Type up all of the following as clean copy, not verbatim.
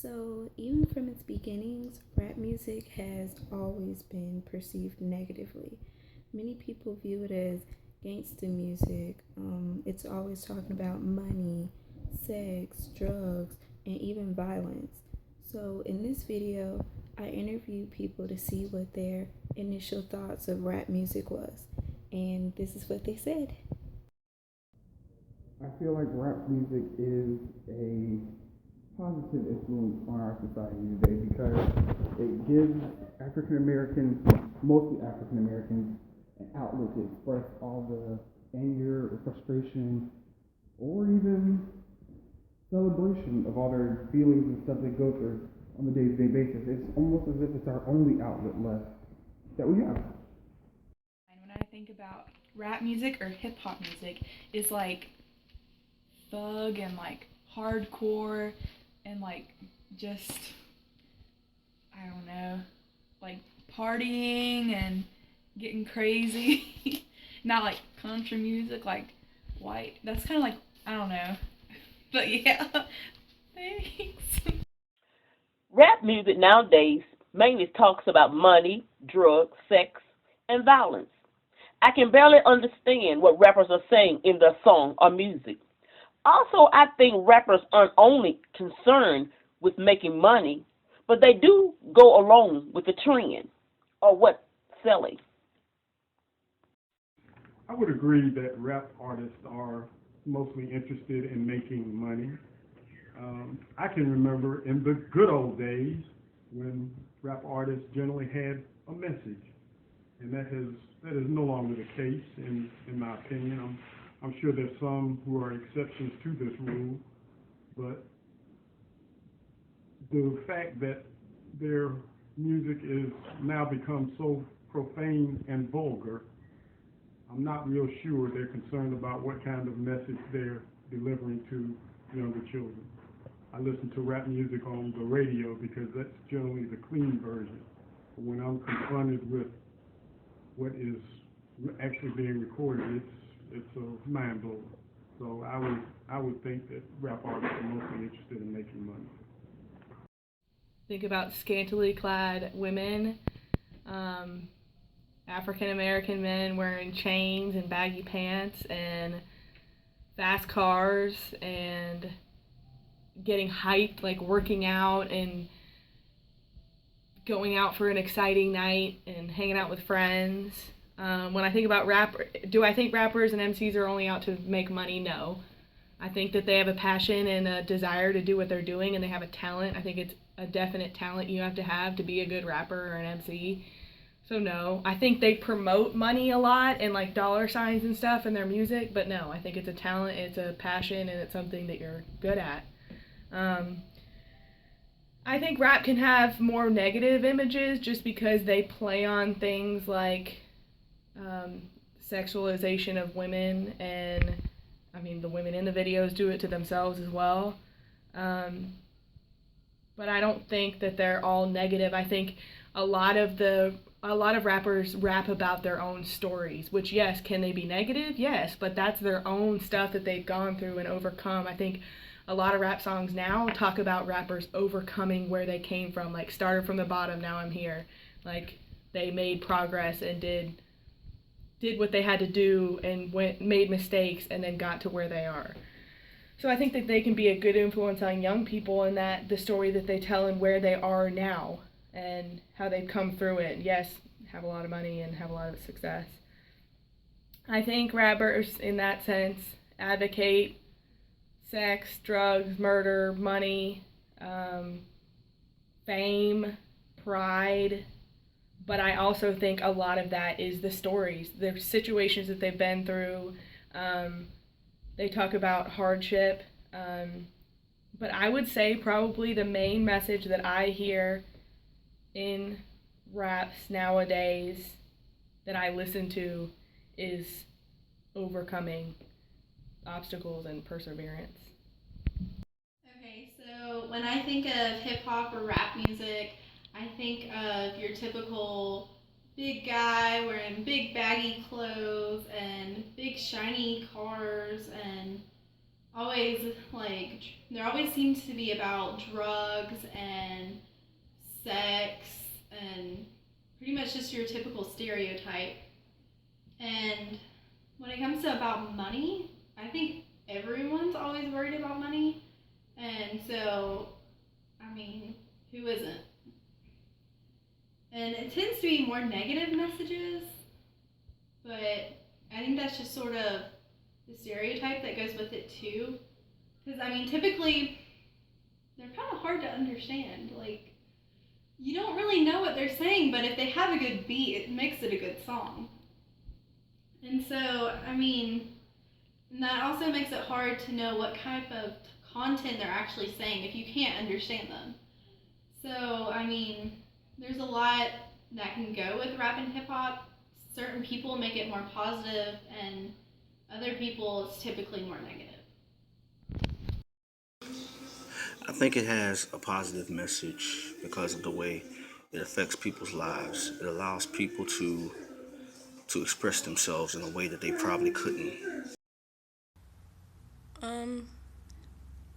So, even from its beginnings, rap music has always been perceived negatively. Many people view it as gangster music. It's always talking about money, sex, drugs, and even violence. So, in this video, I interviewed people to see what their initial thoughts of rap music was. And this is what they said. I feel like rap music is a positive influence on our society today because it gives African Americans, mostly African Americans, an outlet to express all the anger or frustration or even celebration of all their feelings and stuff they go through on a day-to-day basis. It's almost as if it's our only outlet left that we have. When I think about rap music or hip hop music, is like thug and like hardcore and like just, I don't know, like partying and getting crazy. Not like country music, like white. That's kind of like, I don't know. But yeah, thanks. Rap music nowadays mainly talks about money, drugs, sex, and violence. I can barely understand what rappers are saying in their song or music. Also, I think rappers aren't only concerned with making money, but they do go along with the trend or what's selling. I would agree that rap artists are mostly interested in making money. I can remember in the good old days when rap artists generally had a message, and that is no longer the case in my opinion. I'm sure there's some who are exceptions to this rule, but the fact that their music is now become so profane and vulgar, I'm not real sure they're concerned about what kind of message they're delivering to younger children. I listen to rap music on the radio because that's generally the clean version. But when I'm confronted with what is actually being recorded, it's a mind blower. So I would think that rap artists are mostly interested in making money. Think about scantily clad women, African American men wearing chains and baggy pants and fast cars and getting hyped, like working out and going out for an exciting night and hanging out with friends. When I think about rap, do I think rappers and MCs are only out to make money? No. I think that they have a passion and a desire to do what they're doing, and they have a talent. I think it's a definite talent you have to be a good rapper or an MC. So no, I think they promote money a lot and like dollar signs and stuff in their music, but no, I think it's a talent, it's a passion, and it's something that you're good at. I think rap can have more negative images just because they play on things like sexualization of women, and I mean the women in the videos do it to themselves as well. But I don't think that they're all negative. I think a lot of rappers rap about their own stories, which yes, can they be negative? Yes, but that's their own stuff that they've gone through and overcome. I think a lot of rap songs now talk about rappers overcoming where they came from, like started from the bottom, now I'm here. Like they made progress and did what they had to do and made mistakes and then got to where they are. So I think that they can be a good influence on young people in that the story that they tell and where they are now and how they've come through it. Yes, have a lot of money and have a lot of success. I think rappers in that sense advocate sex, drugs, murder, money, fame, pride, but I also think a lot of that is the stories, the situations that they've been through. They talk about hardship, but I would say probably the main message that I hear in raps nowadays that I listen to is overcoming obstacles and perseverance. Okay, so when I think of hip hop or rap music, I think of your typical big guy wearing big baggy clothes and big shiny cars and always like there always seems to be about drugs and sex and pretty much just your typical stereotype. And when it comes to about money, I think everyone's always worried about money. And so, I mean, who isn't? And it tends to be more negative messages, but I think that's just sort of the stereotype that goes with it too. Because, I mean, typically they're kind of hard to understand. Like, you don't really know what they're saying, but if they have a good beat, it makes it a good song. And so, I mean, and that also makes it hard to know what type of content they're actually saying if you can't understand them. So, I mean, there's a lot that can go with rap and hip hop. Certain people make it more positive, and other people it's typically more negative. I think it has a positive message because of the way it affects people's lives. It allows people to express themselves in a way that they probably couldn't. Um,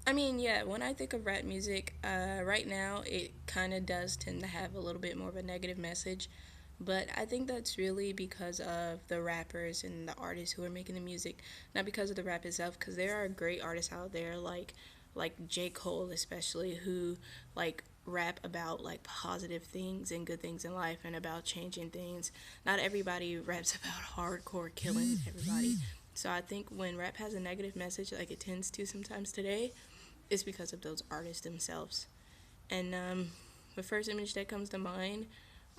I mean, yeah, when I think of rap music, right now it kind of does tend to have a little bit more of a negative message, but I think that's really because of the rappers and the artists who are making the music, not because of the rap itself, because there are great artists out there like J. Cole especially who like rap about like positive things and good things in life and about changing things. Not everybody raps about hardcore killing everybody. So I think when rap has a negative message, like it tends to sometimes today, it's because of those artists themselves. And the first image that comes to mind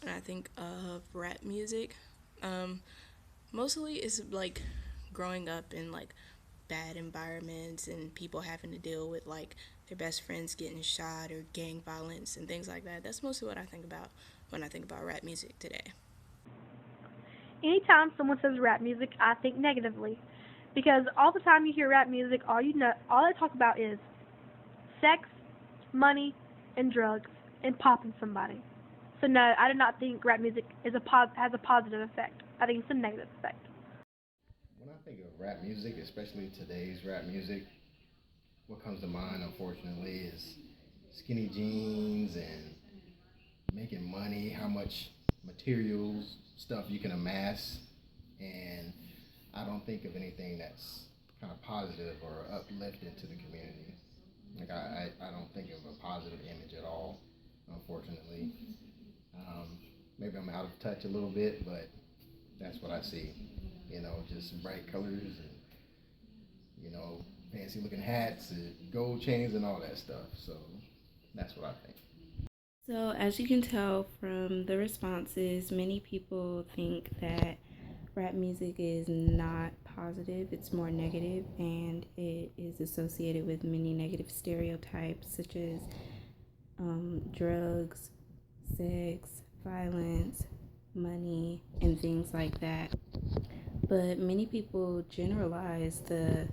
when I think of rap music, um, mostly is like growing up in like bad environments and people having to deal with like their best friends getting shot or gang violence and things like that. That's mostly what I think about when I think about rap music today. Anytime someone says rap music, I think negatively, because all the time you hear rap music, all they talk about is sex, money, and drugs, and popping somebody. So no, I do not think rap music has a positive effect. I think it's a negative effect. When I think of rap music, especially today's rap music, what comes to mind, unfortunately, is skinny jeans and making money, how much materials, stuff you can amass, and I don't think of anything that's kind of positive or uplifting to the community. Like I don't think of a positive image at all, unfortunately. Um, Maybe I'm out of touch a little bit, but that's what I see. Just bright colors and fancy looking hats and gold chains and all that stuff. So that's what I think. So, as you can tell from the responses, many people think that rap music is not positive, it's more negative, and it is associated with many negative stereotypes such as drugs, sex, violence, money, and things like that. But many people generalize the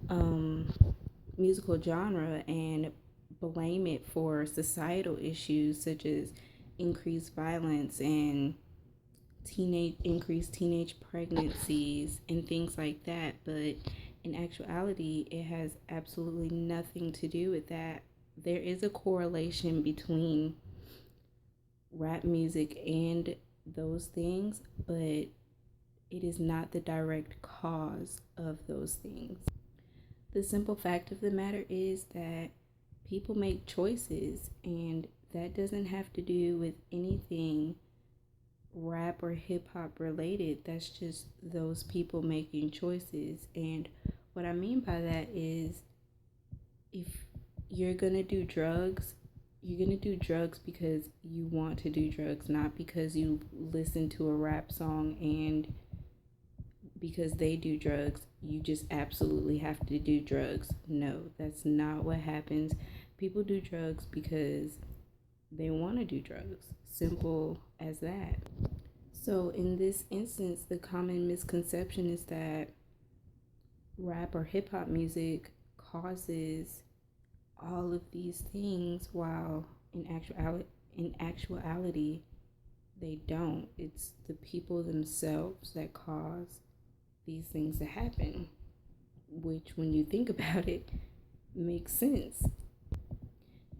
um, musical genre and blame it for societal issues such as increased violence and increased teenage pregnancies and things like that. But in actuality, it has absolutely nothing to do with that. There is a correlation between rap music and those things, but it is not the direct cause of those things. The simple fact of the matter is that people make choices, and that doesn't have to do with anything rap or hip hop related. That's just those people making choices. And what I mean by that is if you're gonna do drugs, you're gonna do drugs because you want to do drugs, not because you listen to a rap song and because they do drugs, you just absolutely have to do drugs. No, that's not what happens. People do drugs because they want to do drugs. Simple as that. So, in this instance, the common misconception is that rap or hip hop music causes all of these things, while in actuality, they don't. It's the people themselves that cause these things to happen. which, when you think about it, makes sense.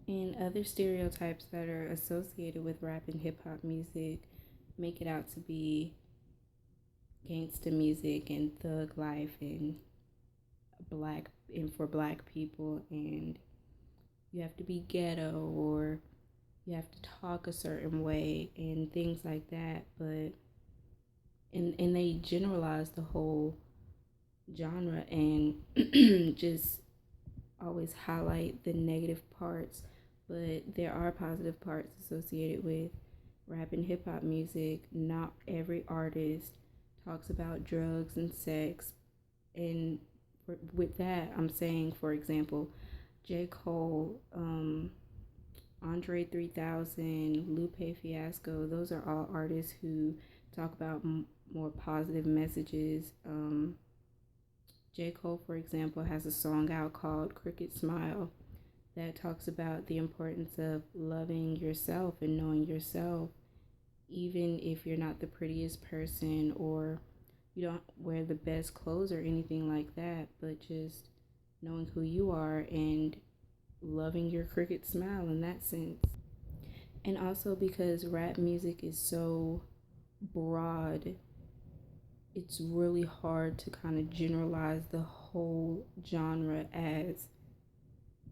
And other stereotypes that are associated with rap and hip hop music make it out to be gangsta music and thug life and for black people, and you have to be ghetto or you have to talk a certain way and things like that. But and they generalize the whole genre and just always highlight the negative parts, but there are positive parts associated with rap and hip hop music. Not every artist talks about drugs and sex, and with that, I'm saying, for example, J. Cole, Andre 3000, Lupe Fiasco, those are all artists who talk about more positive messages. J. Cole, for example, has a song out called Crooked Smile that talks about the importance of loving yourself and knowing yourself, even if you're not the prettiest person or you don't wear the best clothes or anything like that, but just knowing who you are and loving your crooked smile in that sense. And also because rap music is so broad, it's really hard to kind of generalize the whole genre as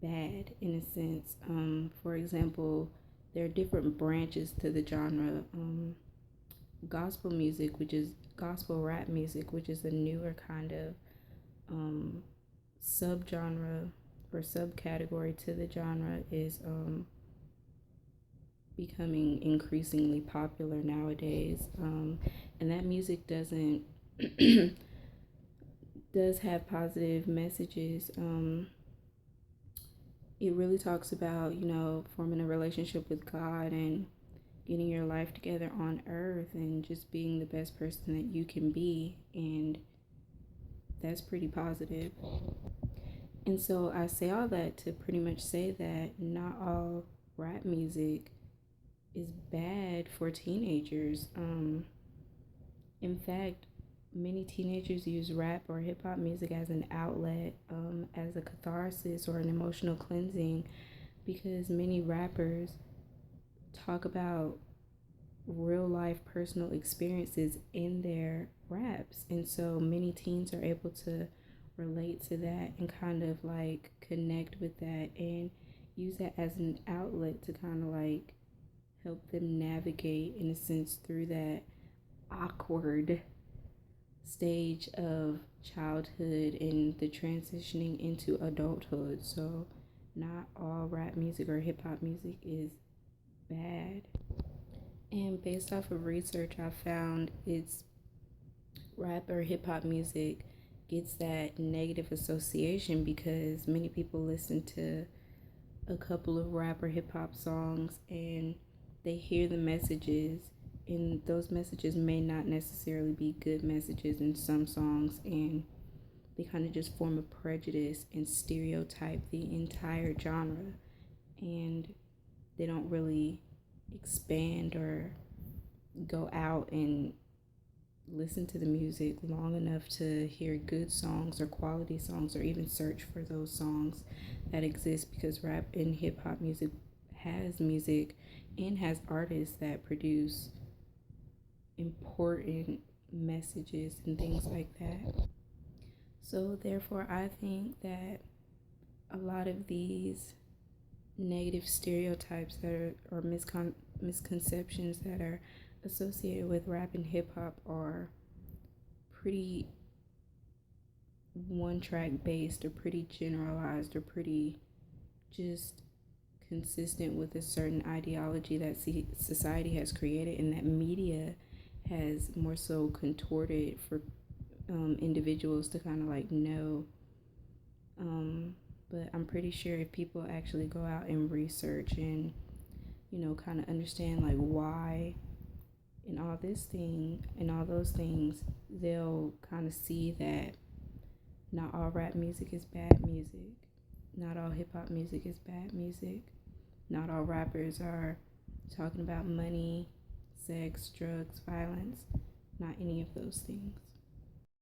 bad in a sense. For example, there are different branches to the genre. Gospel music, which is gospel rap music, which is a newer kind of subgenre or subcategory to the genre, is becoming increasingly popular nowadays. And that music does have positive messages. It really talks about, forming a relationship with God and getting your life together on earth and just being the best person that you can be. And that's pretty positive. And so I say all that to pretty much say that not all rap music is bad for teenagers. In fact, many teenagers use rap or hip hop music as an outlet, as a catharsis or an emotional cleansing, because many rappers talk about real life personal experiences in their raps. And so many teens are able to relate to that and kind of like connect with that and use that as an outlet to kind of like help them navigate, in a sense, through that awkward stage of childhood and the transitioning into adulthood. So not all rap music or hip hop music is bad. And based off of research, I found it's rap or hip hop music gets that negative association because many people listen to a couple of rap or hip hop songs and they hear the messages, and those messages may not necessarily be good messages in some songs, and they kind of just form a prejudice and stereotype the entire genre, and they don't really expand or go out and listen to the music long enough to hear good songs or quality songs or even search for those songs that exist, because rap and hip hop music has music and has artists that produce important messages and things like that. So therefore, I think that a lot of these negative stereotypes that are misconceptions that are associated with rap and hip hop are pretty one track based or pretty generalized or pretty just consistent with a certain ideology that society has created and that media has more so contorted for individuals to kind of like know. But I'm pretty sure if people actually go out and research and, kind of understand like why and all those things, they'll kind of see that not all rap music is bad music. Not all hip hop music is bad music. Not all rappers are talking about money, sex, drugs, violence. Not any of those things.